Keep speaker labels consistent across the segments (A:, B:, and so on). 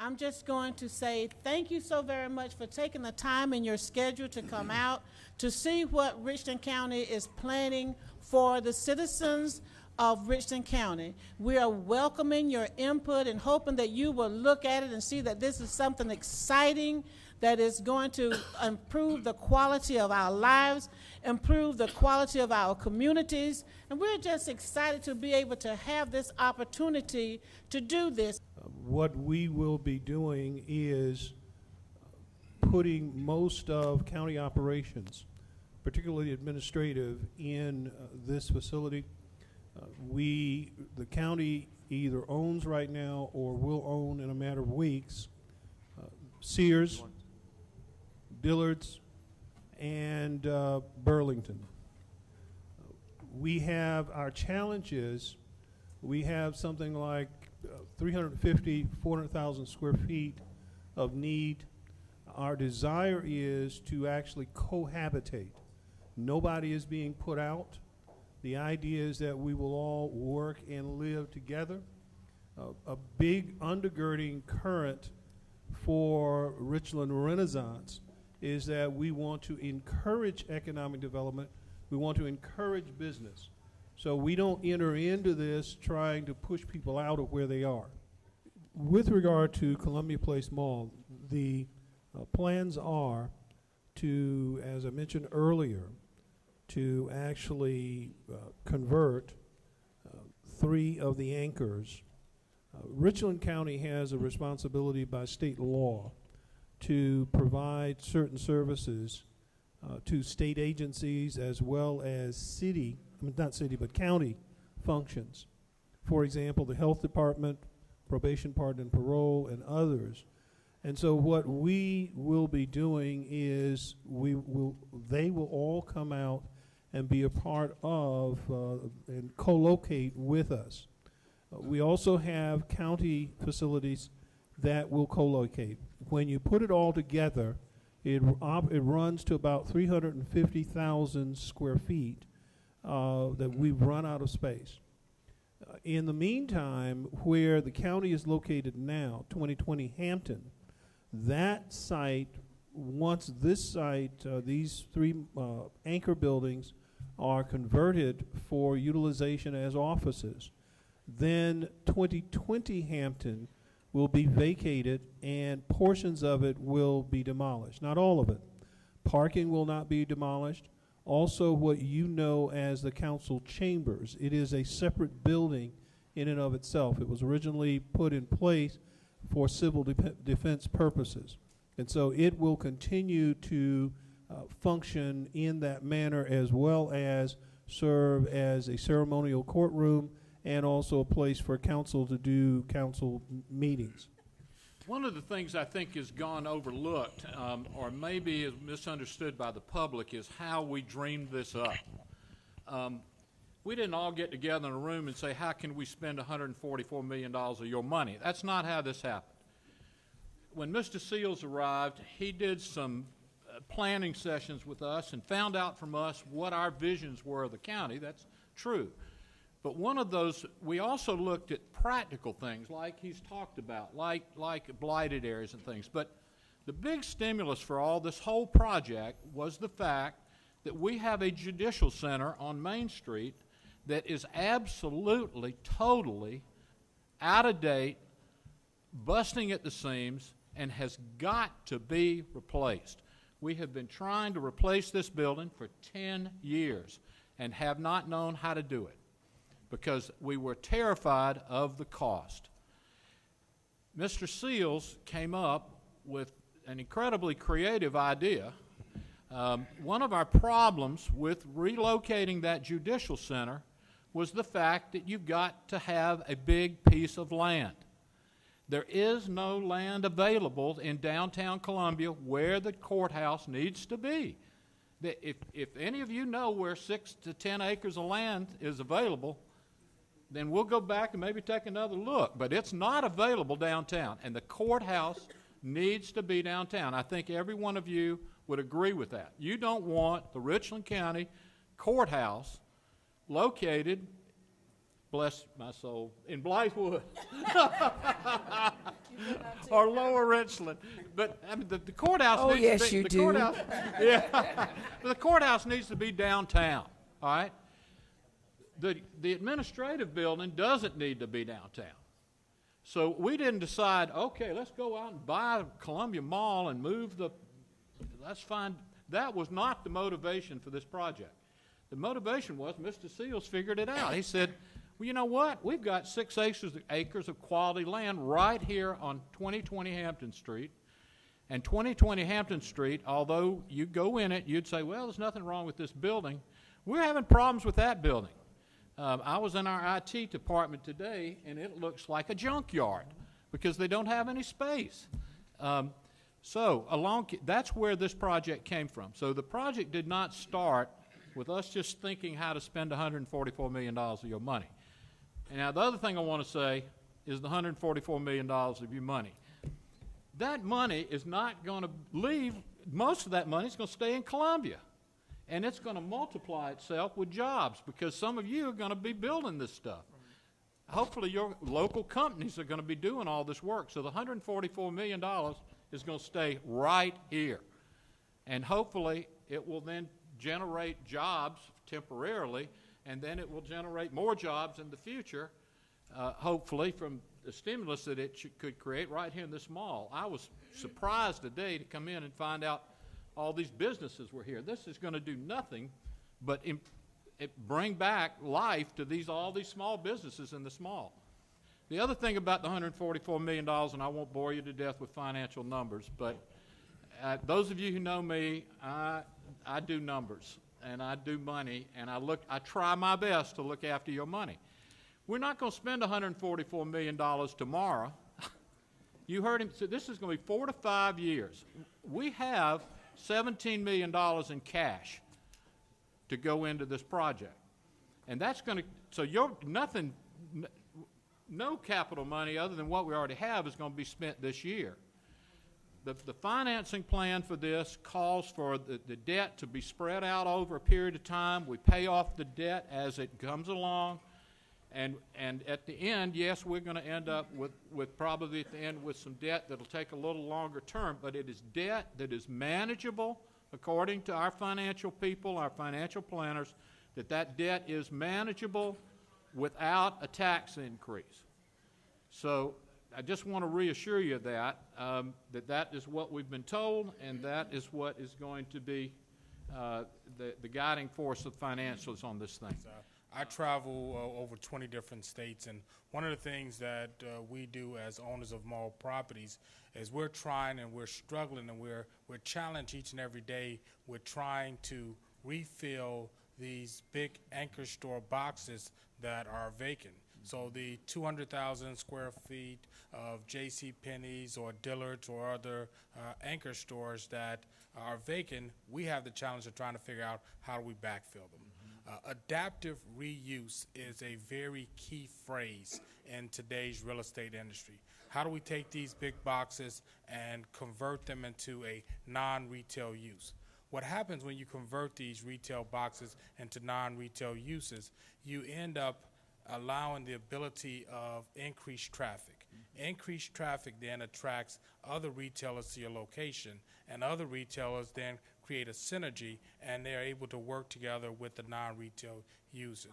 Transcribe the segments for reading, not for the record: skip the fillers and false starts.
A: I'm just going to say thank you so very much for taking the time in your schedule to come out to see what Richland County is planning for the citizens of Richland County. We are welcoming your input and hoping that you will look at it and see that this is something exciting that is going to improve the quality of our lives, improve the quality of our communities, and we're just excited to be able to have this opportunity to do this.
B: What we will be doing is putting most of county operations, particularly administrative, in this facility. The county either owns right now or will own in a matter of weeks Sears, Dillard's, and Burlington. We have our challenges. We have something like 350, 400,000 square feet of need. Our desire is to actually cohabitate. Nobody is being put out. The idea is that we will all work and live together. A big undergirding current for Richland Renaissance is that we want to encourage economic development. We want to encourage business. So we don't enter into this trying to push people out of where they are. With regard to Columbia Place Mall, the plans are to, as I mentioned earlier, to actually convert 3 of the anchors. Richland County has a responsibility by state law to provide certain services to state agencies as well as county functions. For example, the health department, probation, pardon, and parole, and others. And so what we will be doing is they will all come out and be a part of and co-locate with us. We also have county facilities that will co-locate. When you put it all together, it runs to about 350,000 square feet that we've run out of space. In the meantime, where the county is located now, 2020 Hampton, that site, once this site, these 3 anchor buildings are converted for utilization as offices, then 2020 Hampton will be vacated and portions of it will be demolished. Not all of it. Parking will not be demolished. Also, what you know as the council chambers, it is a separate building in and of itself. It was originally put in place for civil defense purposes. And so it will continue to function in that manner, as well as serve as a ceremonial courtroom and also a place for council to do council meetings.
C: One of the things I think has gone overlooked or maybe is misunderstood by the public is how we dreamed this up. We didn't all get together in a room and say, how can we spend $144 million of your money? That's not how this happened. When Mr. Seals arrived, he did some planning sessions with us and found out from us what our visions were of the county. That's true. But one of those, we also looked at practical things like he's talked about, like blighted areas and things. But the big stimulus for all this whole project was the fact that we have a judicial center on Main Street that is absolutely, totally out of date, busting at the seams, and has got to be replaced. We have been trying to replace this building for 10 years and have not known how to do it because we were terrified of the cost. Mr. Seals came up with an incredibly creative idea. One of our problems with relocating that judicial center was the fact that you've got to have a big piece of land. There is no land available in downtown Columbia where the courthouse needs to be. If any of you know where 6 to 10 acres of land is available, then we'll go back and maybe take another look. But it's not available downtown, and the courthouse needs to be downtown. I think every one of you would agree with that. You don't want the Richland County courthouse located, bless my soul, in Blythewood. or Lower Richland. But I mean, the courthouse
D: Oh,
C: needs
D: yes,
C: to be,
D: you
C: the
D: do.
C: courthouse, yeah. The courthouse needs to be downtown, all right? The administrative building doesn't need to be downtown. So we didn't decide, okay, let's go out and buy Columbia Mall and move let's find, that was not the motivation for this project. The motivation was Mr. Seals figured it out. He said, well, you know what? We've got 6 acres of quality land right here on 2020 Hampton Street. And 2020 Hampton Street, although you go in it, you'd say, well, there's nothing wrong with this building. We're having problems with that building. I was in our IT department today, and it looks like a junkyard because they don't have any space. That's where this project came from. So the project did not start with us just thinking how to spend $144 million of your money. And now the other thing I want to say is the $144 million of your money. That money is not going to leave, most of that money is going to stay in Columbia. And it's going to multiply itself with jobs because some of you are going to be building this stuff. Hopefully your local companies are going to be doing all this work. So the $144 million is going to stay right here. And hopefully it will then generate jobs temporarily, and then it will generate more jobs in the future, hopefully from the stimulus that it could create right here in this mall. I was surprised today to come in and find out all these businesses were here. This is going to do nothing but bring back life to all these small businesses in this mall. The other thing about the $144 million, and I won't bore you to death with financial numbers, but those of you who know me, I do numbers, and I do money, and I try my best to look after your money. We're not going to spend $144 million tomorrow. You heard him say this is going to be 4 to 5 years. We have $17 million in cash to go into this project. And that's going to, so no capital money other than what we already have is going to be spent this year. The financing plan for this calls for the debt to be spread out over a period of time. We pay off the debt as it comes along. And at the end, yes, we're going to end up with probably at the end with some debt that'll take a little longer term, but it is debt that is manageable according to our financial people, our financial planners, that debt is manageable without a tax increase. So I just want to reassure you that that is what we've been told, and that is what is going to be the guiding force of financials on this thing.
E: I travel over 20 different states, and one of the things that we do as owners of mall properties is we're trying and we're struggling and we're challenged each and every day with trying to refill these big anchor store boxes that are vacant. So the 200,000 square feet of J.C. Penney's or Dillard's or other anchor stores that are vacant, we have the challenge of trying to figure out how do we backfill them. Adaptive reuse is a very key phrase in today's real estate industry. How do we take these big boxes and convert them into a non-retail use? What happens when you convert these retail boxes into non-retail uses, you end up allowing the ability of increased traffic. Increased traffic then attracts other retailers to your location, and other retailers then create a synergy, and they're able to work together with the non-retail users.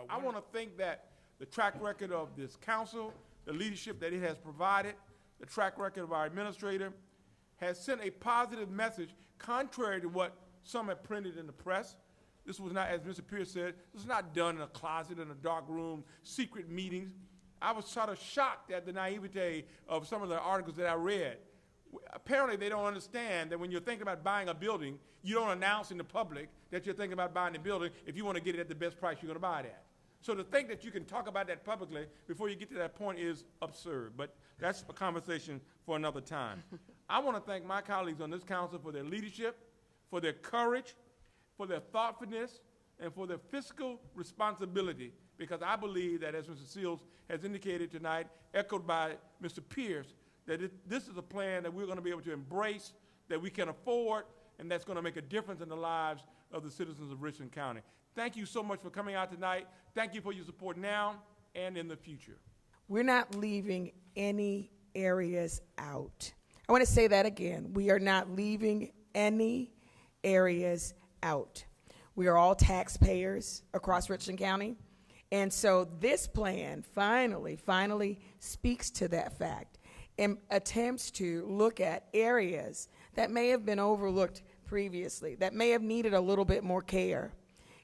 F: I want to think that the track record of this council, the leadership that it has provided, the track record of our administrator, has sent a positive message contrary to what some have printed in the press. This was not, as Mr. Pierce said, this was not done in a closet, in a dark room, secret meetings. I was sort of shocked at the naivete of some of the articles that I read. Apparently they don't understand that when you're thinking about buying a building, you don't announce in the public that you're thinking about buying the building if you want to get it at the best price you're going to buy it at. So to think that you can talk about that publicly before you get to that point is absurd, but that's a conversation for another time. I want to thank my colleagues on this council for their leadership, for their courage, for their thoughtfulness, and for their fiscal responsibility, because I believe that, as Mr. Seals has indicated tonight, echoed by Mr. Pierce, that this is a plan that we're going to be able to embrace, that we can afford, and that's going to make a difference in the lives of the citizens of Richland County. Thank you so much for coming out tonight. Thank you for your support now and in the future.
D: We're not leaving any areas out. I want to say that again. We are not leaving any areas out. We are all taxpayers across Richland County. And so this plan finally speaks to that fact and attempts to look at areas that may have been overlooked previously, that may have needed a little bit more care.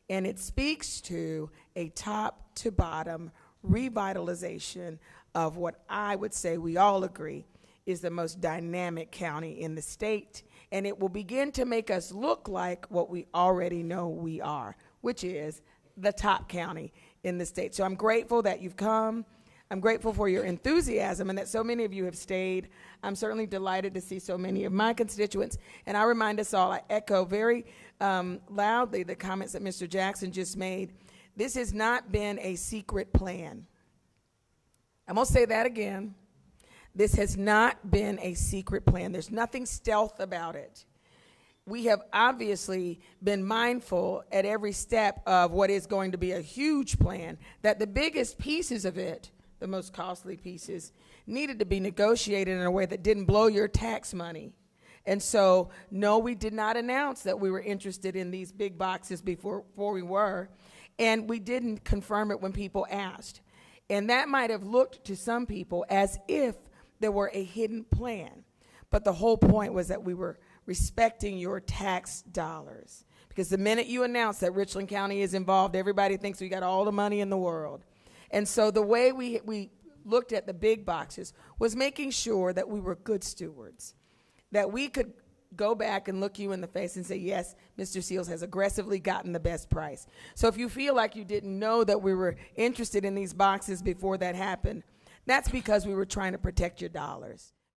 D: And it speaks to a top to bottom revitalization of what I would say we all agree is the most dynamic county in the state. And it will begin to make us look like what we already know we are, which is the top county in the state. So I'm grateful that you've come. I'm grateful for your enthusiasm and that so many of you have stayed. I'm certainly delighted to see so many of my constituents. And I remind us all, I echo very loudly the comments that Mr. Jackson just made. This has not been a secret plan. I'm going to say that again. This has not been a secret plan. There's nothing stealth about it. We have obviously been mindful at every step of what is going to be a huge plan, that the biggest pieces of it, the most costly pieces, needed to be negotiated in a way that didn't blow your tax money. And so, no, we did not announce that we were interested in these big boxes before we were, and we didn't confirm it when people asked. And that might have looked to some people as if there were a hidden plan. But the whole point was that we were respecting your tax dollars. Because the minute you announce that Richland County is involved, everybody thinks we got all the money in the world. And so the way we looked at the big boxes was making sure that we were good stewards, that we could go back and look you in the face and say, yes, Mr. Seals has aggressively gotten the best price. So if you feel like you didn't know that we were interested in these boxes before that happened, that's because we were trying to protect your dollars.